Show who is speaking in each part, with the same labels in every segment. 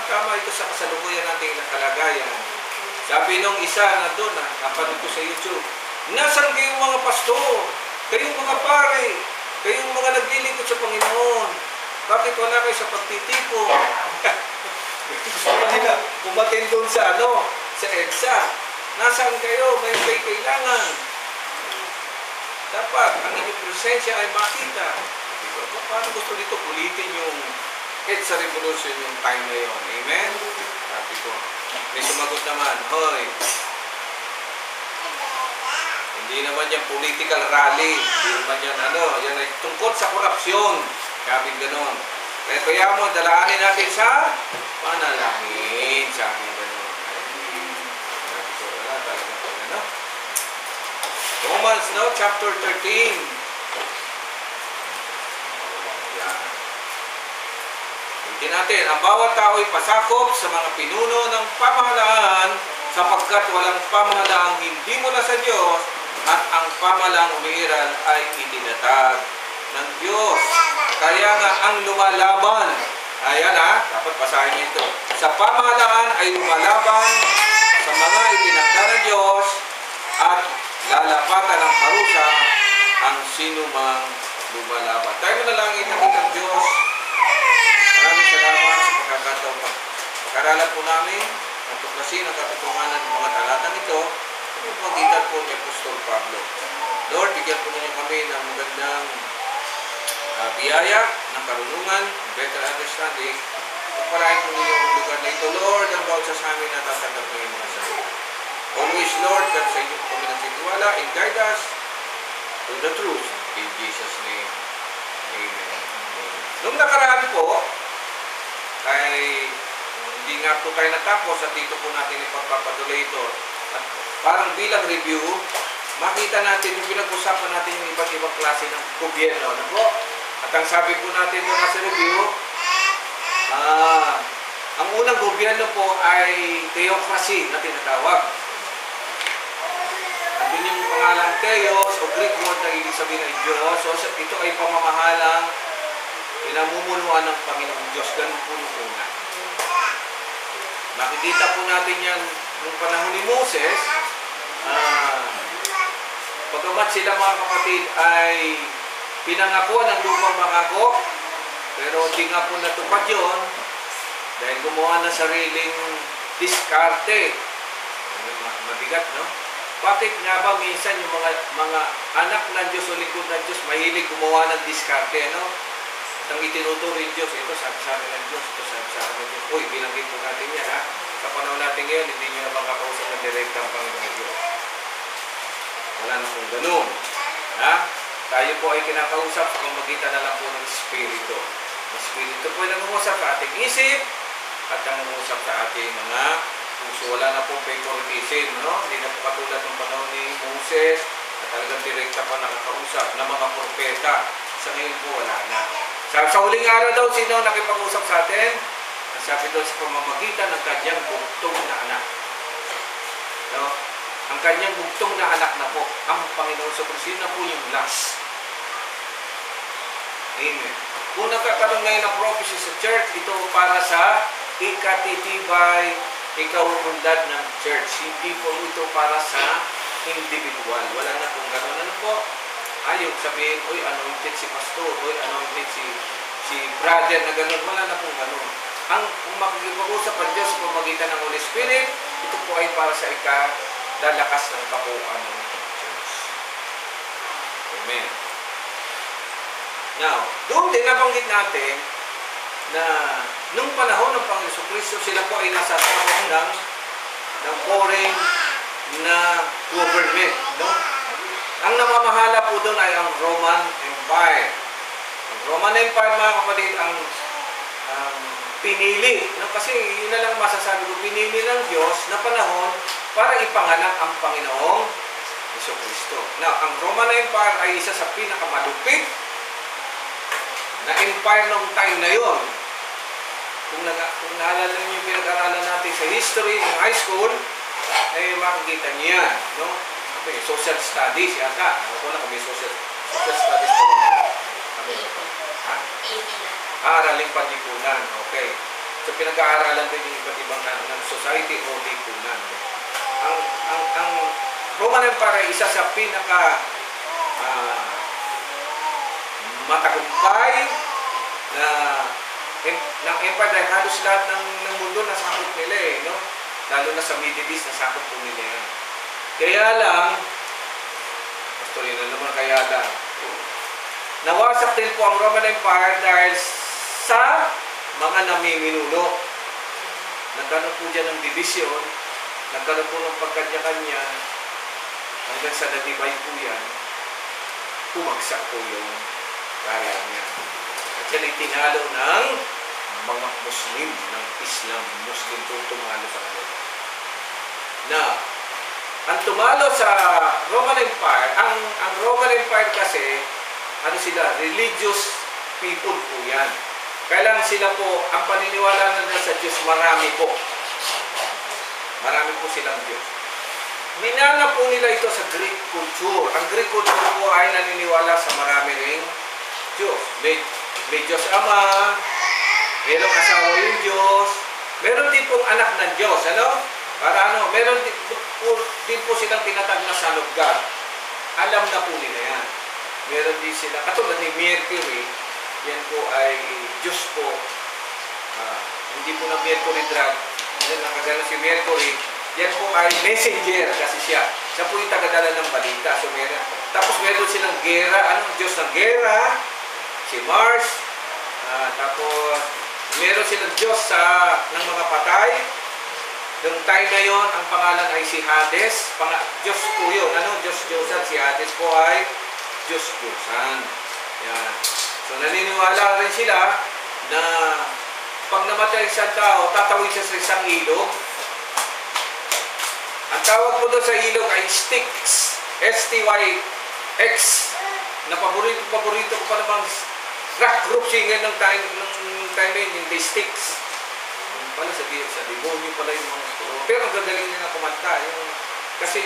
Speaker 1: tamang-tama ito sa kasalukuyan nating kalagayan. Sabi nung isa na doon, napanood ko sa YouTube, nasaan kayong mga pastor? Kayong mga pare? Kayong mga naglilingkod sa Panginoon? Bakit wala kayo sa pagtitipon? Gusto nila umatin doon sa sa EDSA. Nasaan kayo? May kailangan. Dapat ang inyong presensya ay makita. Paano gusto dito ulitin yung EDSA Revolution yung time na yun? Amen? Sabi ko. May sumagot naman, hoy, hindi naman yan political rally. Hindi naman yan yan ay tungkol sa korupsyon. Sabi gano'n. Kaya mo, dalaanin natin sa panalangin. Sabi gano'n. Sabi ko, wala talaga po, Romans, chapter 13. Yan. Ulitin natin, ang bawat tao ay pasakop sa mga pinuno ng pamahalaan sapagkat walang pamahalaang hindi mula sa Diyos at ang pamahalaang umiiral ay itinatag ng Diyos. Kaya nga ang lumalaban, ayan dapat basahin niyo ito. Sa pamahalaan ay lumalaban sa mga itinakda ng Diyos at lalapatan ng parusa ang sinumang lumalaban. Tayo manalangin ng Diyos. Maraming salamat sa pagkakataon. Pag-aralan po namin ang tuklasin ang katotohanan ng mga talatang ito sa pagpagitan po ni Apostol Pablo. Lord, bigyan po ninyo kami ng magandang biyaya, ng karunungan, better understanding. Pagparahin po ninyo ang lugar na ito, Lord, ang bawat sa amin na tatanggap ng mga salita. Always, Lord, God sa inyo kami nagtitiwala and guide us to the truth. In Jesus' name, Amen. Nung nakaraan po, ay hindi nga po tayo natapos at dito po natin ipagpapatuloy ito. At parang bilang review, makita natin yung pinag-usapan natin yung iba't ibang klase ng gobyerno. At ang sabi po natin doon sa review, ang unang gobyerno po ay theocracy na tinatawag. Andun yung pangalang Theos o Greek word na ibig sabihin ay Diyos. So ito ay pamamahalang pinamumunuan ng Panginoong Diyos. Ganun po yung una. Makikita po natin yan nung panahon ni Moses. Pagkamat sila mga kapatid ay pinangako ng lumang pangako, pero hindi nga po natupad yun dahil gumawa ng sariling diskarte. Mabigat, no? Bakit nga ba minsan yung mga anak ng Diyos o lingkod ng Diyos mahilig gumawa ng diskarte, no? At ang itinuturo yung Diyos, ito sabi ng Diyos, ito sabi ng Diyos. Uy, binanggit po natin yan, Sa panahon natin ngayon, hindi nyo na makakausap na direkta ang Panginoon Diyos. Wala na pong ganun. Tayo po ay kinakausap sa pamamagitan na lang po ng Espiritu. Ang Espiritu po ay nangungusap sa ating isip at nangungusap sa ating mga puso. Wala na pong favoritism, no? Hindi na po katulad ng panahon ni Moses na talagang direkta pa nakakausap ng mga propeta. Sa ngayon po, wala na. Sa huling araw daw, sino nakipag-usap sa atin? Ang sabi daw sa pamamagitan ng kanyang bugtong na anak. No? Ang kanyang bugtong na anak na po, ang Panginoon sa Kristo na po yung last. Amen. Kung nagkakaroon ngayon ng prophecy sa church, ito para sa ikatitibay, ikaunlad ng church. Hindi po ito para sa individual. Wala na pong gano'n. Ano po? Yung sabihin, uy, anointed si pastor, uy, anointed si brother na gano'n. Wala na pong gano'n. Kung makikipag-usap ang Diyos sa pamamagitan ng Holy Spirit, ito po ay para sa lalakas ng kabuuan ng church. Amen. Now, doon din nabanggit natin na nung panahon ng Panginoon Kristo, sila po ay nasa tawag ng foreign na government. No? Ang namamahala po doon ay ang Roman Empire. Ang Roman Empire, mga kapatid, ang pinili. No? Kasi yun na lang masasabi ko, pinili ng Diyos na panahon para ipanganak ang Panginoong Jesucristo. Now, ang Roman Empire ay isa sa pinakamalupit na empire ng time na yon. Kung naalala niyo yung pinag-aralan natin sa history ng high school, ay makikita niyo yan. No? Okay, social studies yata. Ako na kami social studies po kami. Araling panlipunan. Okay. So pinag-aaralan din yung iba't ibang ng society o lipunan. Ang Roman Empire ay isa sa pinaka matagumpay na ng empire dahil halos lahat ng mundo nasakop nila no? Lalo na sa Middle East, nasakop po nila yan. Kaya lang, pastor, yun na naman, kaya lang, nawasak din po ang Roman Empire dahil sa mga namiminuno. Nagkaroon po dyan ng division, nagkaroon po ng pagkanya-kanya, hanggang sa na-divide po yan, bumagsak po yung kaya niya. At yan ay tinalo ng mga Muslim, ng Islam. Muslim po tumalo sa kanila. Na, ang tumalo sa Roman Empire, ang Roman Empire kasi, ano sila, religious people po yan. Kailangan sila po, ang paniniwala nila sa Diyos, marami po. Marami po silang Diyos. Minana po nila ito sa Greek culture. Ang Greek culture po ay naniniwala sa marami ring Diyos. May Diyos Ama, merong asawa yung Diyos, meron din pong anak ng Diyos, ano? Para ano, meron din po silang tinatag na Son of God. Alam na po nila yan. Meron din sila, katulad ni Mercury, yan po ay Diyos po. Hindi po na Mercury drug. Yan, nakagano si Mercury, yan po ay messenger kasi siya. Siya po yung tagadala ng balita. So, tapos meron silang gera, Diyos ng gera, si Mars, tapos meron silang Diyos ng mga patay. Noong time na yon, ang pangalan ay si Hades. Diyos po yun. Diyos-Diyosan. Si Hades po ay Diyos-Diyosan. Yan. So naniniwala rin sila na pag namatay isang tao, tatawid siya sa isang ilog. Ang tawag po doon sa ilog ay Styx. S-T-Y-X. Na paborito ko pa namang rock group singer ng time na yun, yung The Styx. Pala sa demonyo pala yung mga pero ang gagaling nila kumanta. Kasi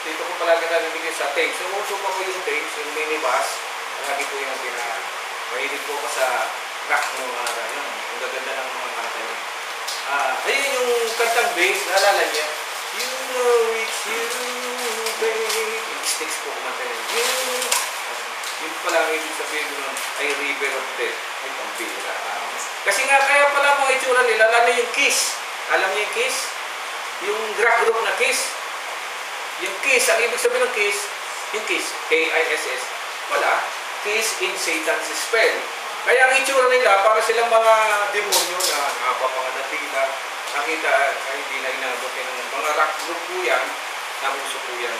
Speaker 1: dito ko palagi nalibigay sa tanks. So uso pa ko yung tanks, yung minibus. Lagi po yung mahilig po ko sa rock ng mga ganyan. Ang gaganda ng mga kanta niya. Ayun yung kantang bass, naalala niya. You know it's you, babe. Yung Styx po kumanta niya. Yun pala ang ibig sabihin nun ay River of Death. Ay pambira. Kasi nga kaya pala mga itsura nila, lalo yung Kiss. Alam niyo yung Kiss? Yung rock group na Kiss. Yung Kiss, ang ibig sabihin ng Kiss, yung Kiss, K-I-S-S, wala. Kiss in Satan's spell. Kaya ang itsura nila, para silang mga demonyo na napapanganatila. Nakita, ay hindi na inabutin ng mga rock group po yan, namuso po yan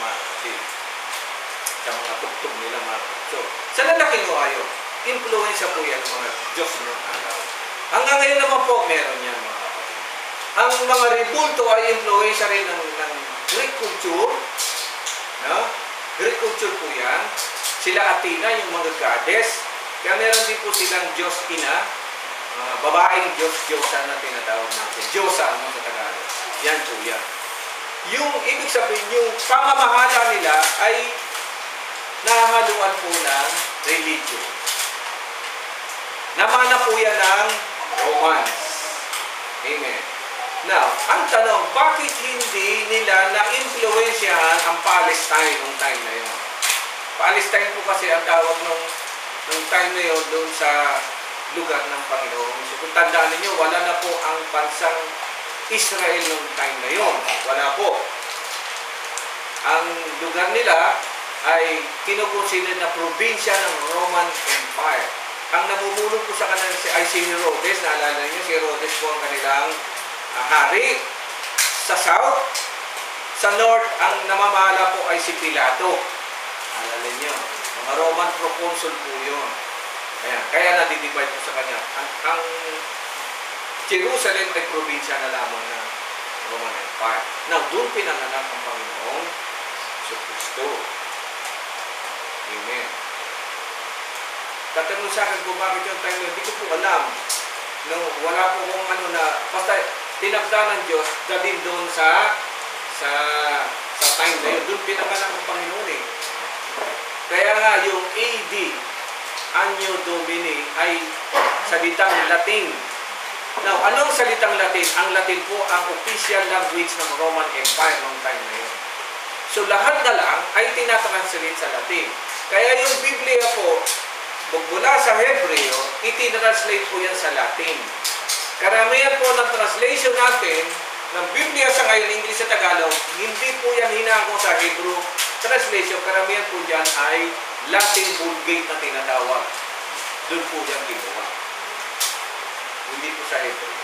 Speaker 1: sa mga tugtog nila mga. So, sa lalaki mo ayo, influensya po yan ng mga Diyos ng araw. Hanggang ngayon naman po, meron yan mga kapatid. Ang mga rebulto ay influensya rin ng Greek culture. No? Greek culture po yan. Sila Athena, yung mga goddess. Kaya meron din po silang Diyos Ina, babaeng Diyos-Diyosan na tinatawag natin. Diyosa, sa Tagalog. Yan po yan. Yung ibig sabihin, yung pamamahala nila ay nahahaluan po ng religion. Namana po yan ng Romans. Amen. Now, ang tanong, bakit hindi nila na-influensyahan ang Palestine noong time na yun? Palestine po kasi ang tawag nung time na yun doon sa lugar ng Panginoon. So, kung tandaan ninyo, wala na po ang bansang Israel noong time na yun. Wala po. Ang lugar nila ay kinukonsider na probinsya ng Roman Empire. Ang namumuno po sa kanila ay si Herodes. Naalala niyo, si Herodes po ang kanilang hari. Sa south, sa north, ang namamahala po ay si Pilato. Naalala niyo, mga Roman proconsul po yun. Kaya nadidivide po sa kanya. Ang Jerusalem ay probinsya na lamang ng Roman Empire. Now, doon pinanganak ang Panginoong Kristo. Amen. Tatanong sa akin kung bakit yung time na, hindi ko po alam. No, wala po kung basta tinagda ng Diyos, dalhin doon sa time na yun. Doon pinanganak ang Panginoon eh. Kaya nga, yung AD, Anno Domini, ay salitang Latin Now, anong salitang Latin? Ang Latin po ang official language ng Roman Empire noong time na yun. So, lahat na lang ay tinatranslate sa Latin. Kaya yung Biblia po, mula sa Hebreo, itinranslate po yan sa Latin. Karamihan po ng translation natin ng Biblia sa ngayon, English sa Tagalog, hindi po yan hinako sa Hebrew translation. Karamihan po dyan ay Latin Vulgate na tinatawag. Doon po yan ginawa. Hindi po sa Hebreo.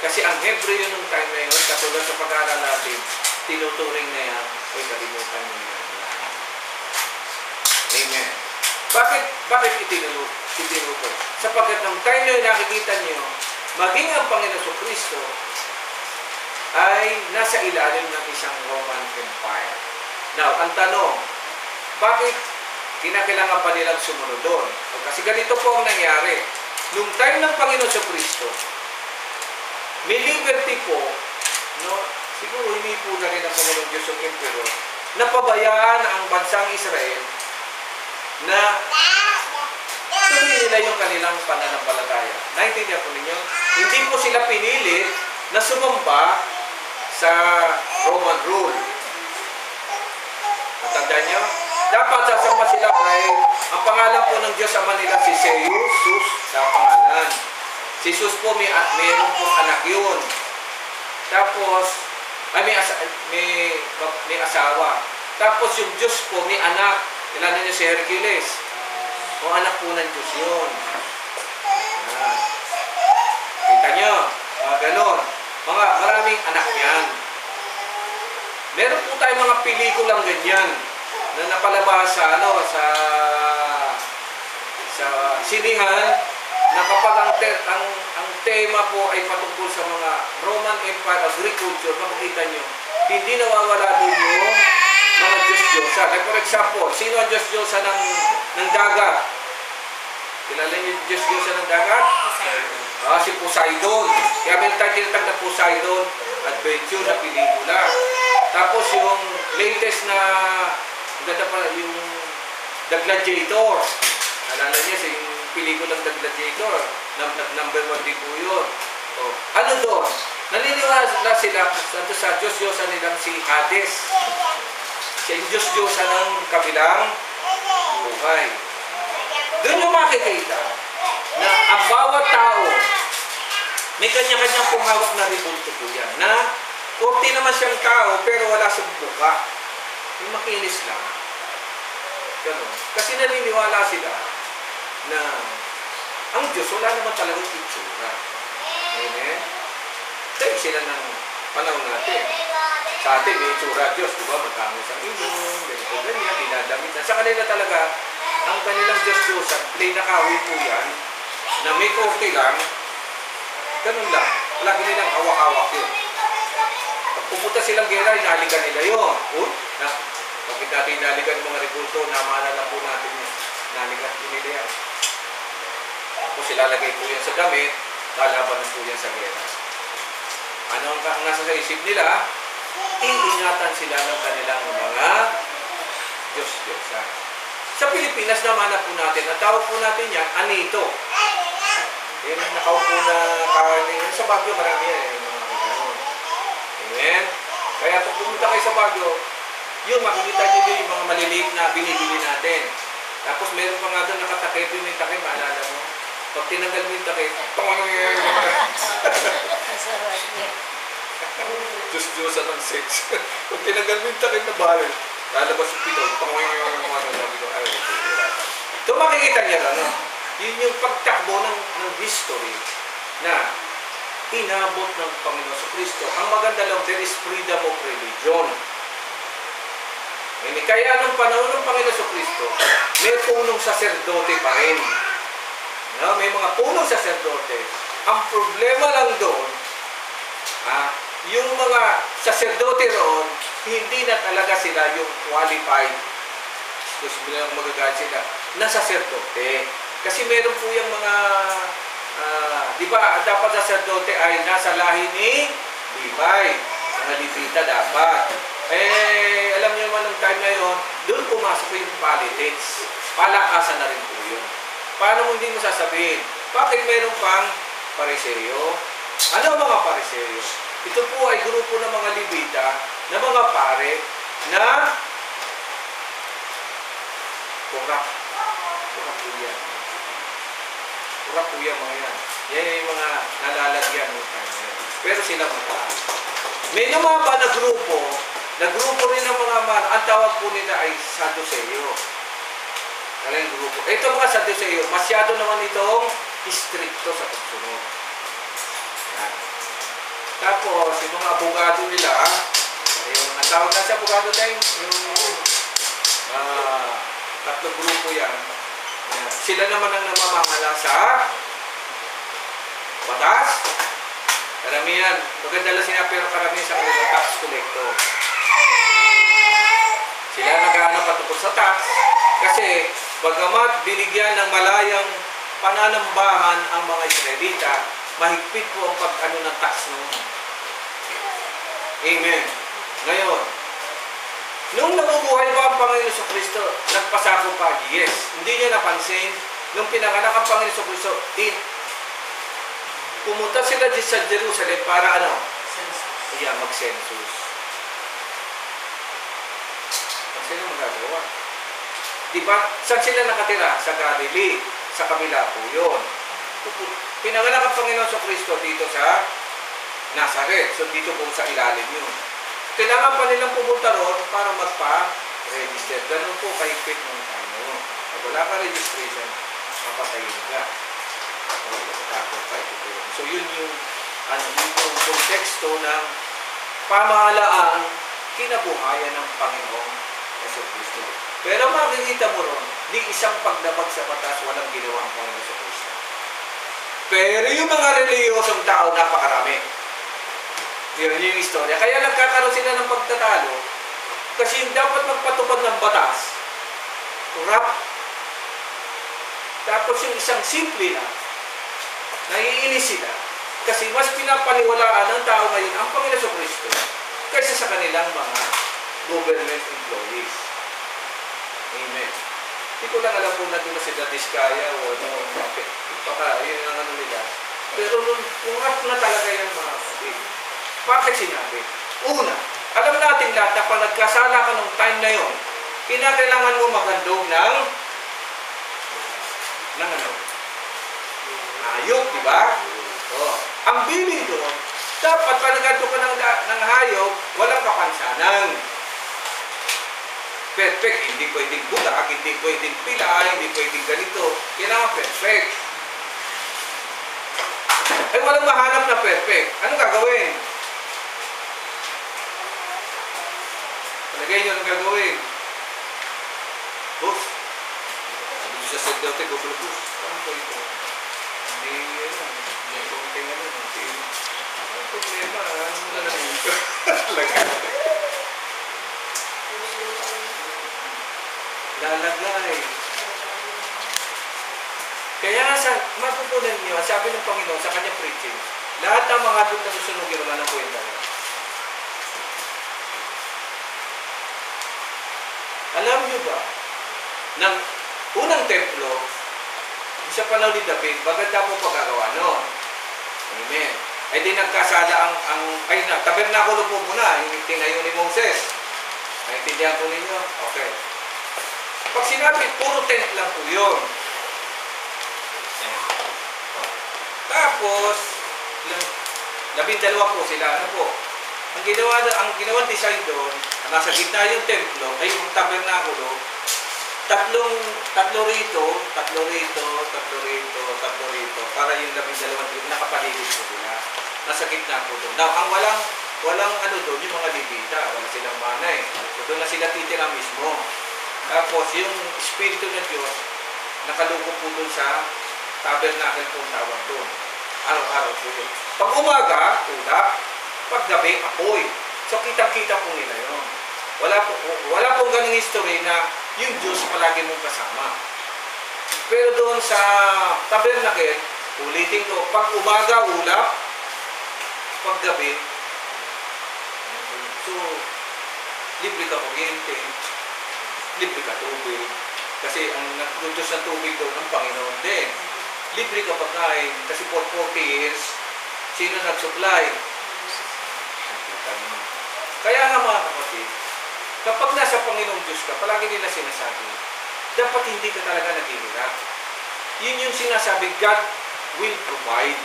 Speaker 1: Kasi ang Hebreo nung time na yun, katulad sa pag-aaral natin, tinuturing na yan, ay kalimutan mo yan. Amen. Bakit itinuturing? Sapagkat ng time na yun, nakikita niyo, maging ang Panginoon Kristo ay nasa ilalim ng isang Roman Empire. Now, ang tanong, bakit kinakailangan pa nilang sumunod doon? Kasi ganito po ang nangyari. Nung time ng Panginoon Kristo, may liberty po, no? Siguro hindi po na rin ang Panginoon Diyos yung Emperor, na pabayaan ang bansang Israel na tuloy nila yung kanilang pananampalataya. Naintindihan po ninyo? Hindi po sila pinilit na sumamba sa Roman rule. Natandaan nyo? Dapat sasamba sila kay ang pangalan po ng Diyos Ama nila si Jesus sa pangalan. Si Jesus po mayroon pong anak yun. Tapos, may asawa. Tapos yung Diyos po may anak. Kailangan niyo si Hercules. Kung anak po ng Diyos yun. Kita nyo? Mga ganon. Maraming anak yan. Meron po tayong mga pelikulang ganyan na napalabas sa sinihan na kapag ang tema po ay patungkol sa mga Roman Empire agriculture, makikita nyo, hindi nawawala doon yung mga Diyos-Diyosa. Like for example, sino ang Diyos-Diyosa ng dagat? Kilala niyo yung Diyos-Diyosa ng dagat? Si Poseidon. Kaya may tinatag na Poseidon Adventure na pelikula. Tapos yung latest na yung The Gladiator. Alala niyo sa yung pelikulang The Gladiator. Number 1 din po yun. Ano doon? Naniniwala sila sa Diyos-Diyosa nilang si Hades. Siya yung Diyos-Diyosa ng kabilang buhay. Doon yung makikita na ang bawat tao may kanya-kanyang pumawak na ribulto po yan. Na kurti naman siyang tao pero wala sa buka. Yung makinis lang. Ganun. Kasi naniniwala sila na ang Diyos wala naman talagang itsura. Amen? Dahil sila ng panahon natin. Sa atin, may itsura Diyos, di ba? Magkangos ang ilong, ganito, ganyan, dinadamit na. Sa kanila talaga, ang kanilang Diyos-Diyos, plain na kahoy po yan, na may korte lang, ganun lang. Lagi nilang hawak-hawak yun. Pag pupunta silang gera, inalikan nila yun. Bakit natin inalikan yung mga rebulto, namaalala po natin yun. Inalikan po nila yan. Tapos ilalagay po yan sa damit, lalaban po yan sa gera. Ano ang nasa sa isip nila? Iingatan sila ng kanilang mga Diyos-Diyosan. Sa Pilipinas naman na po natin, ang tawag po natin yan, anito. Yung nakaupo na kanin. Sa Baguio, marami yan. Amen? Kaya kung pumunta kayo sa Baguio, yung makikita nyo yung mga maliliit na binibili natin. Tapos meron pa nga doon nakatakip yung may takip, maalala mo? Pag tinanggal mo yung takip, Diyos-Diyosan ng sex. Pag tinanggal mo yung takip na bahal, lalabas yung pito, ito makikita niya na, no? Yun yung pagtakbo ng history na inabot ng Panginoon sa Kristo. Ang maganda lang, there is freedom of religion. Kaya nung panahon ng Panginoon sa Kristo, may punong saserdote pa rin. No? May mga punong saserdote. Ang problema lang doon, yung mga saserdote roon, hindi na talaga sila yung qualified. Gusto nilang magagalit sila na saserdote. Kasi meron po yung mga, di ba, dapat saserdote ay nasa lahi ni Levi. Mga Levita dapat. Alam niyo naman ng time na yun, doon pumasok yung politics. Palakasan na rin po yun. Paano mo hindi mo sasabihin? Bakit meron pang Pariseo. Ano ang mga Pariseo? Ito po ay grupo ng mga Levita na mga pare na kurap. Kurap po yan. Kurap po yan mga yan. Yan yung mga nalalagyan ng kanya. Pero sila mataas. May lumaba na grupo rin ng mga ang tawag po nila ay Sadduceo. Alang grupo. Ito mga Sadduceo, masyado naman itong stricto sa pagsunod. Yan. Tapos, yung mga abogado nila, yung ang tawag na sa abogado tayo, yung tatlong grupo yan. Yan. Sila naman ang namamahala sa batas. Karamihan, maganda lang sila pero karamihan sa kanila tax collector. Sila nag-aanap patungkol sa tax kasi bagamat binigyan ng malayang pananambahan ang mga Israelita, mahigpit po ang pag-ano ng tax noon. Amen. Ngayon, nung nabubuhay ba ang Panginoon sa Kristo, nagpasako pa? Yes. Hindi niya napansin. Nung pinanganak ang Panginoon sa Kristo, pumunta sila sa Jerusalem para ano? Iya, mag-census. Ang sila magagawa. Diba? Saan sila nakatira? Sa Galilee. Sa kabila po yun. Pinanganak ang Panginoon sa Kristo dito sa Nazareth. So dito po sa ilalim yun. Kailangan pa nilang pumunta ron para magpa-register. Ganun po kahigpit ng Panginoon. Pag wala ka registration, papatayin ka. So yun yung konteksto ng pamahalaan kinabuhayan ng Panginoong Jesucristo. Pero makikita mo ron, di isang paglabag sa batas walang ginawa ang Panginoong Jesucristo. Pero yung mga reliyosong tao, napakarami. Yun yung istorya. Kaya nagkakaroon sila ng pagtatalo kasi yung dapat magpatupad ng batas, corrupt. Tapos yung isang simple na, naiinis sila. Kasi mas pinapaniwalaan ng tao ngayon ang Panginoon Jesucristo kaysa sa kanilang mga government employees. Amen. Hindi ko lang alam kung nandun na sila Diskaya o ano, baka yun ang ano nila. Pero kurap na talaga yung mga kapatid. Bakit sinabi? Una, alam natin lahat na pag nagkasala ka ng time na yon, kinakailangan mo magandog ng ano? Hayop, di ba? Oh. Ang bilin doon, dapat pag nagandog ka ng hayop, walang kapansanan. Perfect, hindi pwedeng bulag, hindi pwedeng pila, hindi pwedeng ganito. Kailangan perfect. Ay walang mahanap na perfect. Anong gagawin? Palagay nyo anong gagawin? Boss. Hindi siya sa daw tayo, boss. Ano ba ito? Hindi, hindi konting ano. Ang problema, ano mo na lang ito? Lalagay. Kaya sa matutunan niyo, sabi ng Panginoon sa kanyang preaching, lahat ng mga doon na susunugin wala ng kwenta. Alam niyo ba, ng unang templo, sa panahon ni David, maganda po pagkagawa noon. Amen. Ay di nagkasala tabernakulo po muna, yung tinayo ni Moses. Naintindihan po ninyo? Okay. Pag sinabi, puro tent lang po yun. Tapos, 12 po sila. Ano po? Ang ginawang design doon, nasa gitna yung templo, ay yung tabernakulo, tatlo rito, para yung 12 nakapaligid po sila. Nasa gitna po doon. Now, ang walang ano doon, yung mga Levita, wala silang manay. So, doon na sila titira mismo. Tapos, yung Espiritu ng Diyos, nakalugod po doon sa tabernacle po tawag doon. Araw-araw po yun. Pag umaga, ulap. Pag gabi, apoy. So, kitang-kita po nila yun. Wala pong ganung history na yung Diyos palagi mong kasama. Pero doon sa tabernacle, ulitin ko, pag umaga, ulap. Pag gabi, so, libre ka kuryente, libre ka tubig. Kasi ang nag-produce ng tubig doon, ang Panginoon din. libre ka pagkain. Kasi for 40 years, sino nag-supply? Kaya nga mga kapatid, kapag nasa Panginoong Diyos ka, palagi nila sinasabi, dapat hindi ka talaga naghihirap. Yun yung sinasabi, God will provide.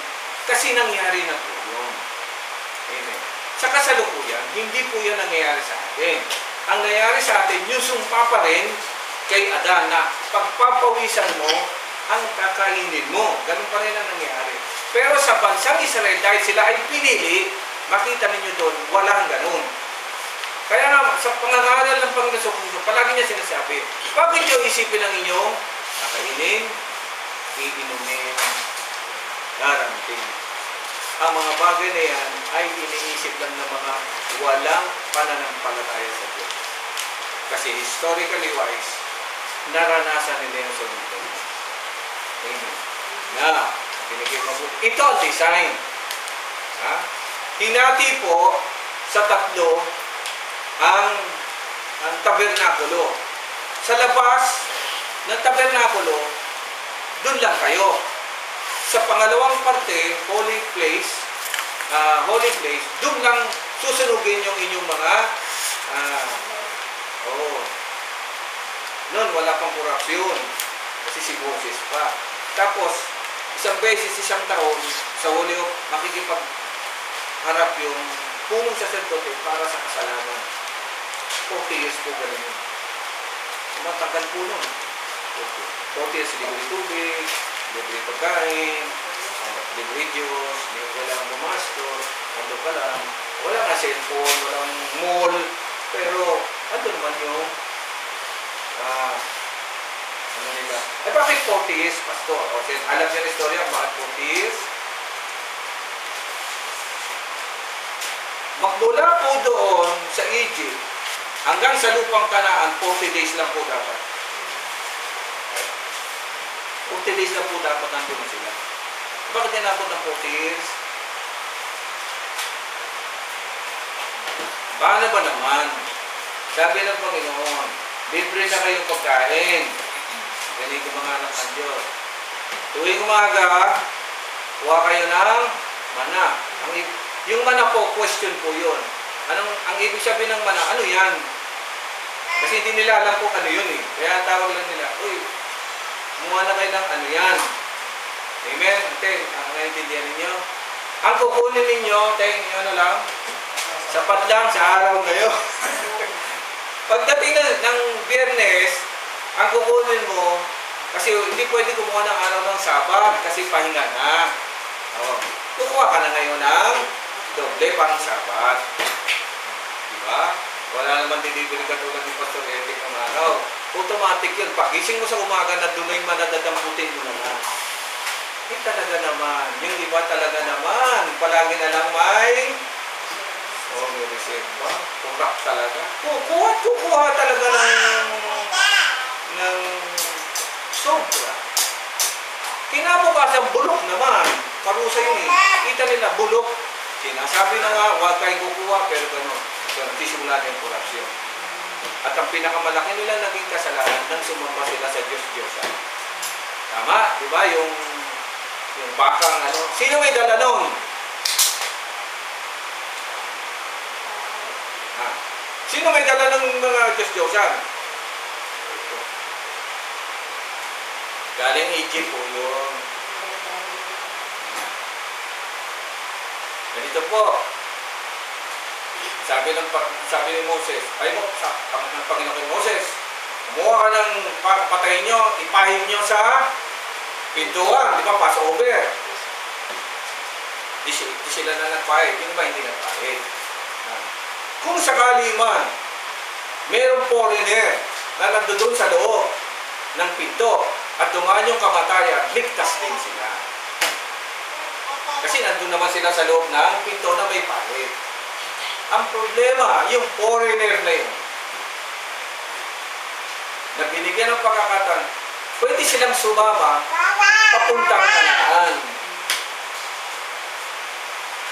Speaker 1: Kasi nangyari na po yun. Amen. Sa kasalukuyan, hindi po yun nangyayari sa atin. Ang nangyayari sa atin, yung sumpa pa rin kay Adan na pagpapawisan mo, ang kakainin mo. Ganun pa rin ang nangyayari. Pero sa bansang Israel, dahil sila ay pinili, makita ninyo doon, walang ganun. Kaya nga, sa pangangaral ng Panginoon, palagi niya sinasabi, bakit nyo isipin ang inyong kakainin, iinumin, garanting. Ang mga bagay na yan ay iniisip lang ng mga walang pananampalataya sa Diyos. Kasi historically wise, naranasan nila yung sunod. Amen. Na, pinigay mabuti. Ito ang design. Ha? Hinati po sa tatlo ang tabernakulo. Sa labas ng tabernakulo, doon lang kayo. Sa pangalawang parte, holy place, doon lang susunugin yung inyong mga noon wala pang korupsyon kasi si Moses pa. Tapos, isang beses, isang taon, sa huli makikipagharap yung punong saserdote para sa kasalanan. 40 years po ganun yun. Matagal po nun. 40 years, libre tubig, libre pagkain, libre Diyos, walang bumastos, ando ka lang, wala nga cellphone, walang mall, pero ando naman yung ano nila. Bakit 40 years, Pastor? Alam niyo yung istorya, bakit 40 years? Magmula po doon sa Egypt, hanggang sa lupang Kanaan, 40 days lang po dapat. 40 days lang po dapat nandun sila. Bakit tinapot ng 40 years? Paano ba naman? Sabi ng Panginoon, libre na kayong pagkain. Ganito mga anak ng Diyos. Tuwing umaga, kuha kayo ng mana. Yung mana po, question po yun. Ang ibig sabihin ng mana, ano yan? Kasi hindi nila alam kung ano yun eh. Kaya tawag lang nila, uy, kumuha na kayo ng ano yan. Amen? Ang naintindihan ninyo. Ang kukunin ninyo, ano lang, sapat lang sa araw ngayon. Pagdating ng Biyernes, ang kukunin mo, kasi hindi pwede kumuha ng araw ng Sabat kasi pahinga na. Kukuha ka na ngayon ng doble pang Sabat. Diba? Wala naman delivery katulad ni Pastor Eric ng araw. Automatic yun. Pagising mo sa umaga na doon ay manadadamputin mo naman. Talaga naman. Yung iba talaga naman. Palagi na lang may may reserva. Kurak talaga. Kukuha talaga ng sobra. Kinabukasan bulok naman. Parusa yun eh. Kita nila bulok. Sinasabi na nga, huwag kayo kukuha, pero gano'n. So, nagsisimula na yung korupsyon. At ang pinakamalaki nila naging kasalanan nang sumamba sila sa Diyos-Diyosan. Tama? Diba? Yung bakang ano. Sino may dala nun? Sino may dala ng mga Diyos-Diyosan? Galing Egypt po yun. Ganito po. Sabi ni Moses, ng Panginoon kay Moses, kumuha ka ng patayin nyo, ipahid nyo sa pintuan, di ba, Passover. Di sila na nagpahid, yung ba hindi nagpahid? Kung sakali man, mayroong foreigner na nandoon sa loob ng pinto at dumaan yung kamatayan, ligtas din sila. Kasi nandun naman sila sa loob ng pinto na may pahid. Ang problema, yung foreigner na yun, na binigyan ng pagkakataon, pwede silang sumama papuntang Kanaan.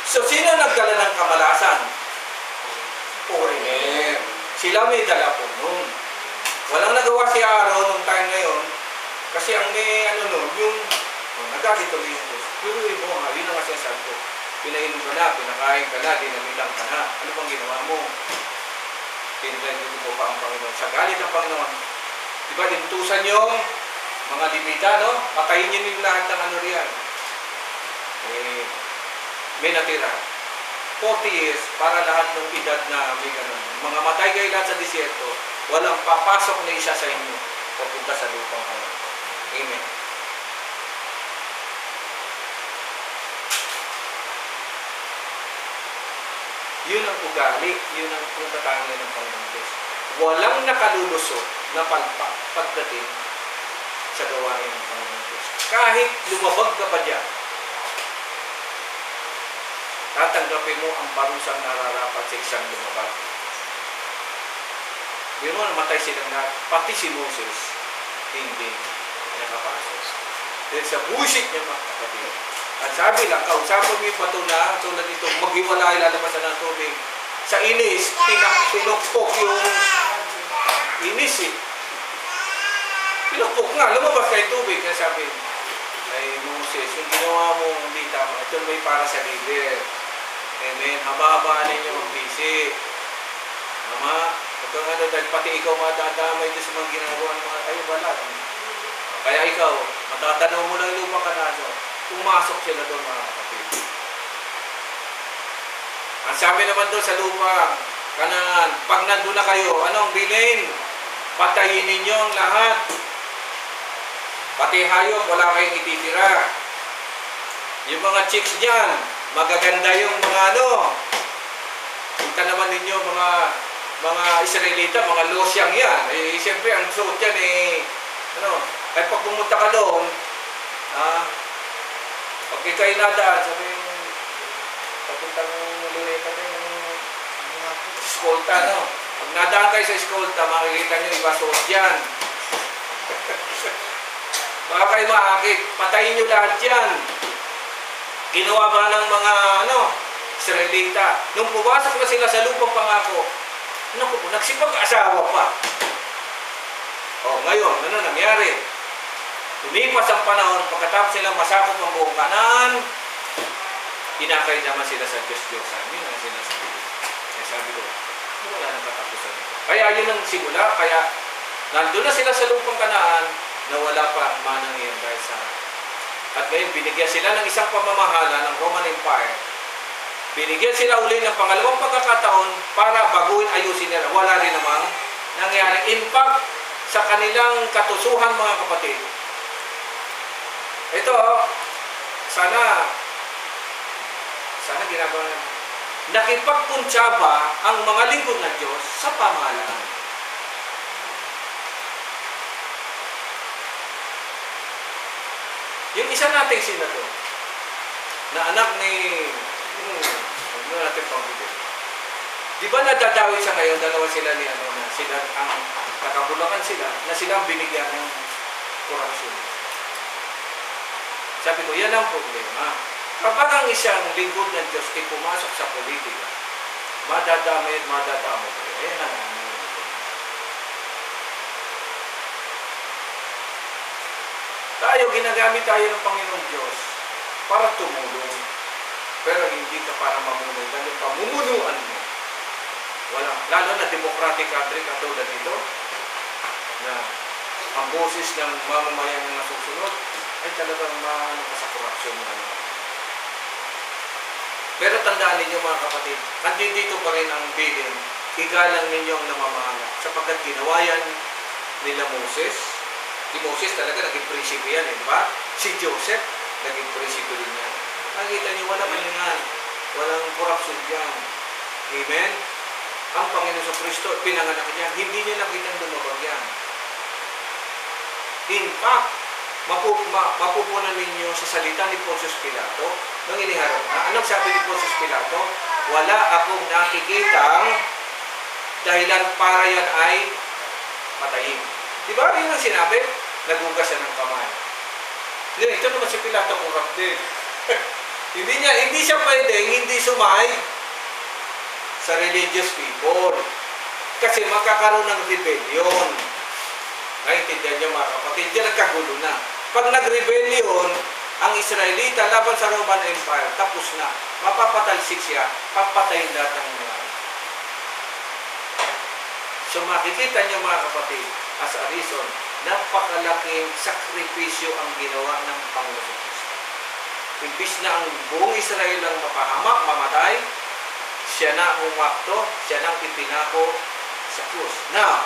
Speaker 1: So, sino nagdala ng kamalasan? Foreigner. Sila may dala po nun. Walang nagawa si Aaron nung time na yun, kasi ang may, yung Nagalit tuloy yung Diyos. Pinuhin mo nga, yun ang sinasabi ko. Pinainom ka na, pinakain ka na, dinamitan ka na. Ano bang ginawa mo? Pinagdito mo pa ang Panginoon. Sa galit ng Panginoon, diba, intusan yung mga Levita, no? Patayin niyo yung lahat ng ano riyan. May natira. 40 years para lahat ng edad na may ganun. Mga matay kayo lahat sa disyerto, walang papasok na isa sa inyo papunta sa lupang Panginoon. Amen. Yun ang ugali, yun ang katangian ng Panginoon Diyos. Walang nakalulusot na palpak pagdating sa gawain ng Panginoon Diyos. Kahit lumabag ka pa dyan, tatanggapin mo ang parusang nararapat sa isang lumabag. Yun mo, namatay silang lahat. Pati si Moses, hindi nakapasok. Dahil sa bullshit niya, mga kapatid. At sabi lang, kausapan mo yung bato na, tulad nito, maghiwalay, lalabasan ng tubig. Sa inis, pinukpok yung inis eh. Pinukpok nga, lumabas kayo tubig. Kaya sabi, ay Moses, yung ginawa mo hindi tama. Ito may para sa leader. Amen. Haba-haba ninyo mag-bisi. Ama, ito nga dahil pati ikaw matadamay doon sa mga ginagawa ng mga tayo balat. Kaya ikaw, matatanaw mo lang lupa kanaso. Pumasok sila doon mga kapatid. Ang sabi naman doon sa lupa, Kanaan, pag nandun na kayo, anong bilin? Patayin ninyo ang lahat. Pati hayop, wala kayong ititira. Yung mga chicks dyan, magaganda yung mga ano. Kita naman ninyo mga Israelita, mga losyang yan. Eh, siyempre, ang suot yan kahit pag pumunta ka doon, pag ikaw'y nadaan, sabi papuntang Loretta kayo, eskolta, no? Pag nadaan kayo sa eskolta, makikita nyo iba suot dyan. Baka kayo maakit, patayin nyo lahat yan. Ginawa ba ng mga Israelita? Nung pumasok na sila sa lupang pangako, nagsipag-asawa pa. Ngayon, ano nangyari? Lumipas ang panahon, pagkatapos silang masakop ang buong Kanaan, kinakay naman sila sa Diyos-Diyosan. Yun ang sinasabi. Kaya sabi ko, wala nang katapusan ito. Kaya yun ang simula, kaya nandun na sila sa lupang Kanaan na wala pa manang iyan dahil sa. At ngayon, binigyan sila ng isang pamamahala ng Roman Empire. Binigyan sila uli ng pangalawang pagkakataon para baguhin, ayusin nila. Wala rin namang nangyari. Impact sa kanilang katusuhan, mga kapatid. Ito, sana ginagawa na. Nakipagkuntsaba ang mga lingkod ng Diyos sa pamahalaan. Yung isa nating senador, na anak ni, huwag natin pangbitin. Di ba nadadawit siya ngayon, dalawa sila ni sila ang nakabulakan sila, na silang binigyan ng korupsyon. Sabi ko, yan ang problema. Kapag ang isang lingkod ng Diyos ay pumasok sa politika, madadamay at madadamay kayo. Ayan ang tayo, ginagamit tayo ng Panginoon Diyos para tumulong. Pero hindi ka para mamulong. Dahil pamumunuan mo. Wala. Lalo na democratic country katulad ito, na ang boses ng mamamayan na nasusunod ay talagang maano ka sa korupsyon na. Pero tandaan ninyo mga kapatid, nandito pa rin ang bilin, igalang ninyo ang namamahala. Sapagkat ginawa yan nila Moses. Si Moses talaga naging prinsipe yan, di ba? Si Joseph, naging prinsipe rin yan. Nakita niyo, walang malingan. Walang korupsyon dyan. Amen? Ang Panginoon sa Kristo, pinanganak niya, hindi niya nakitang lumabag yan. In fact, mapupunan ninyo sa salita ni Pontius Pilato, nung iniharap na, anong sabi ni Pontius Pilato? Wala akong nakikitang dahilan para yan ay patayin. Diba? Yun ang sinabi? Nagugas siya ng kamay. Ito naman si Pilato corrupt din. hindi siya pwedeng hindi sumay sa religious people. Kasi magkakaroon ng rebellion. Naintindihan niyo mga kapatid, diyan nagkagulo na. Pag nag-rebellion, ang Israelita laban sa Roman Empire, tapos na. Mapapatalsik siya, papatayin lahat ng mga. So makikita niyo mga kapatid, as a reason, napakalaking sakripisyo ang ginawa ng Panginoon Kristo. Imbis na ang buong Israel ang mapahamak, mamatay, siya na umakto, siya nang ipinako sa krus. Now,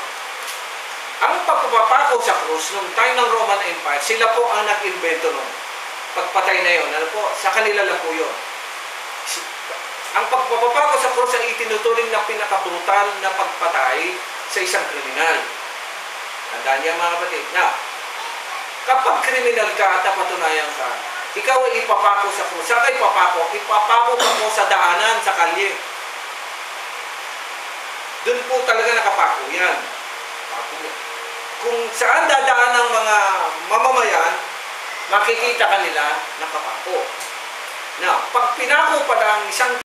Speaker 1: ang pagpapako sa krus nung time ng Roman Empire, sila po ang nag-invento nun. Pagpatay na yun, ano po, sa kanila lang po yun. Ang pagpapako sa krus ay itinuturing na pinakabrutal na pagpatay sa isang kriminal. Tandaan niya mga kapatid. Na, kapag kriminal ka at napatunayan ka, ikaw ay ipapako sa krus. Saan ka ipapako? Ipapako ka po sa daanan, sa kalye. Doon po talaga nakapako yan. Kung saan dadaan ng mga mamamayan, makikita kanila nakapako. Now, pag pinako pa lang isang